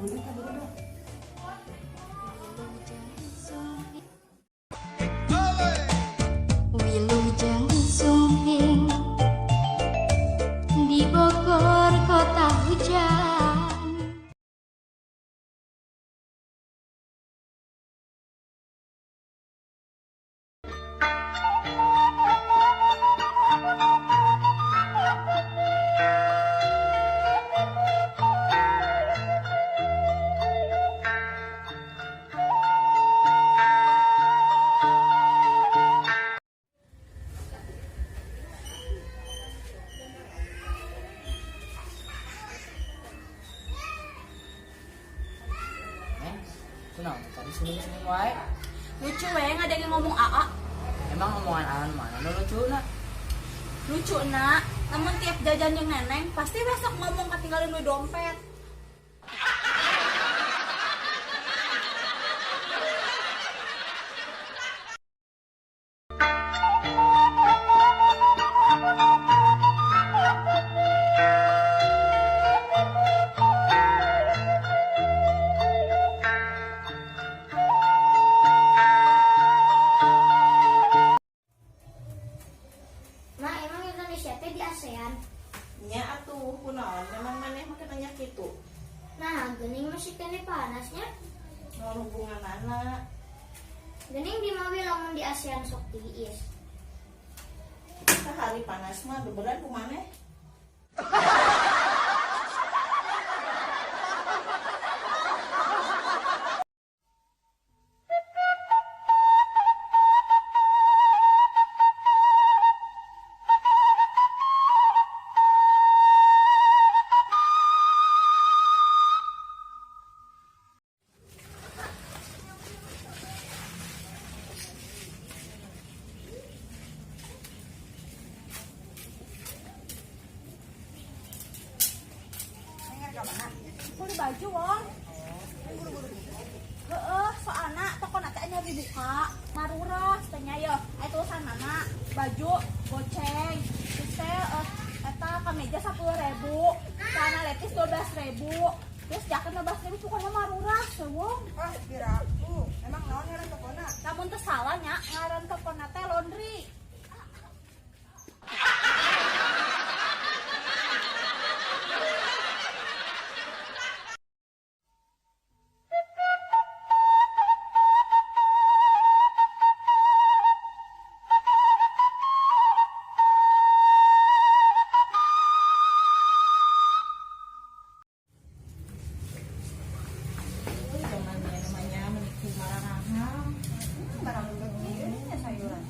Wilujeng sumbing di Bogor kota hujan. Kenapa? Tadi senyum-senyum wae. Lucu ada yang ngomong AA. Emang omongan Alan mana nu lucu nak? Lucu nak, namun tiap jajan yang neneng pasti besok ngomong ketinggalan duit dompet. Nah, emang Indonesia teh di ASEAN. Nya atuh kunaon memang maneh make nanya kitu. Nah, geuning masih kene panasnya. Naon hubungan anak? Geuning di mobil lamun di ASEAN sok tiis. Sehari panas mah beberan ku maneh. Beli baju wong. Soalna toko na teh nya dibuka, marurah tanya yo. Tulisan mana? Baju goceng. Terus teh eta kameja 10.000, celana levis 12.000. Terus jaket 15.000 pokoknya marurah sewong. Ah, piraku. Emang naon ngaran tokona? Namun teu salah nya ngaran tokona teh laundry. Namanya menikah marah-marah. Barang begini sayuran.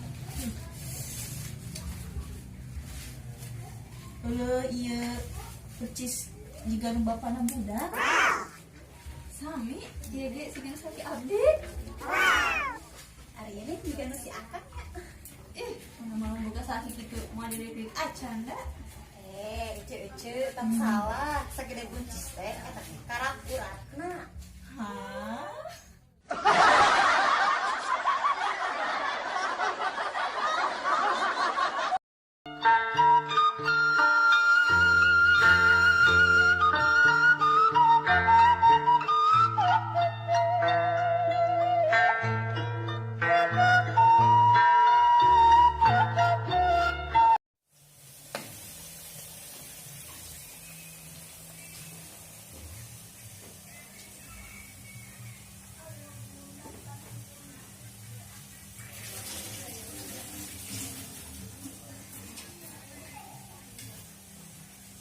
Iya percis jika bapana budak. Sami, dia sing sakit abdi. Ari ini juga nu si akang ya. Mana buka sakit gitu, mau dirik acan da. Ece tak salah. Sagede buncis teh eta karakuratna. Hah?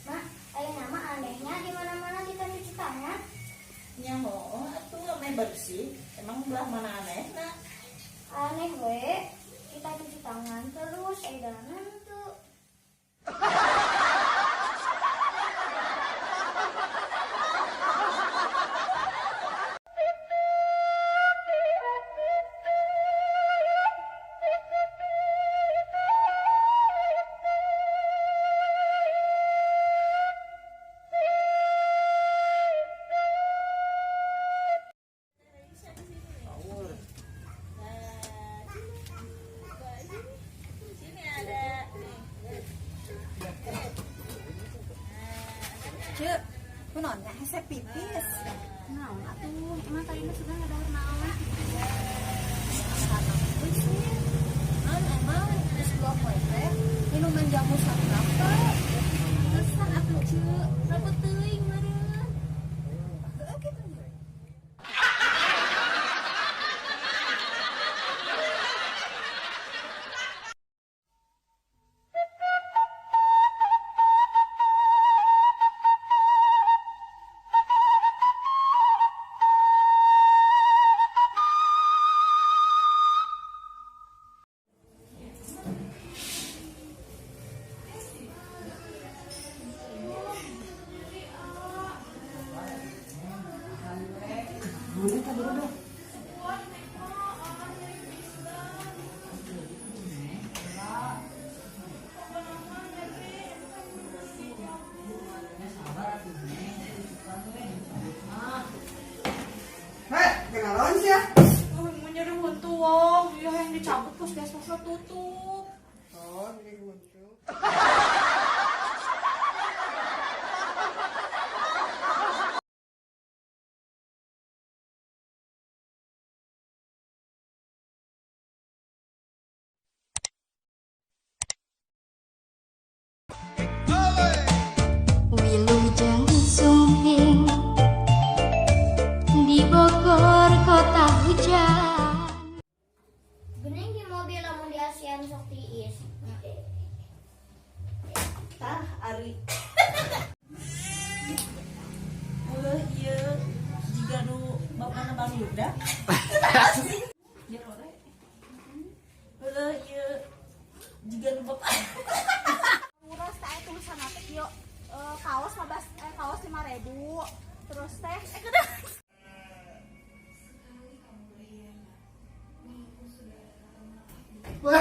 Nah, aya nama anehnya di mana-mana kita cuci tangan. Nyaho atuh main bersih. Emang belah mana aneh nak? Aneh we, kita cuci tangan terus edanan tuh. Cek, kunaon nya hese pipis. naon atuh emang tadi mah sudah ada naon karena sih kan emang di sebuah poe teh minuman jamu sakapa kesan atuh ceu rambut teuing meureun gitu. Kenalan sih ya? Oh, mau nyari hantu wong, ya yang dicabut puskesmasnya tutup. Oh, ini muncul. Wilujeng sumping di Bogor kota hujan. Gening di mobil lamun di ASEAN sok tiis. Tah, Ari. Ulah ieu jika nu bapana Bang Yuda. Ulah ieu jika nu bapana Uras teh tulisan teh yuk kaos 5.000 terus teh Wah,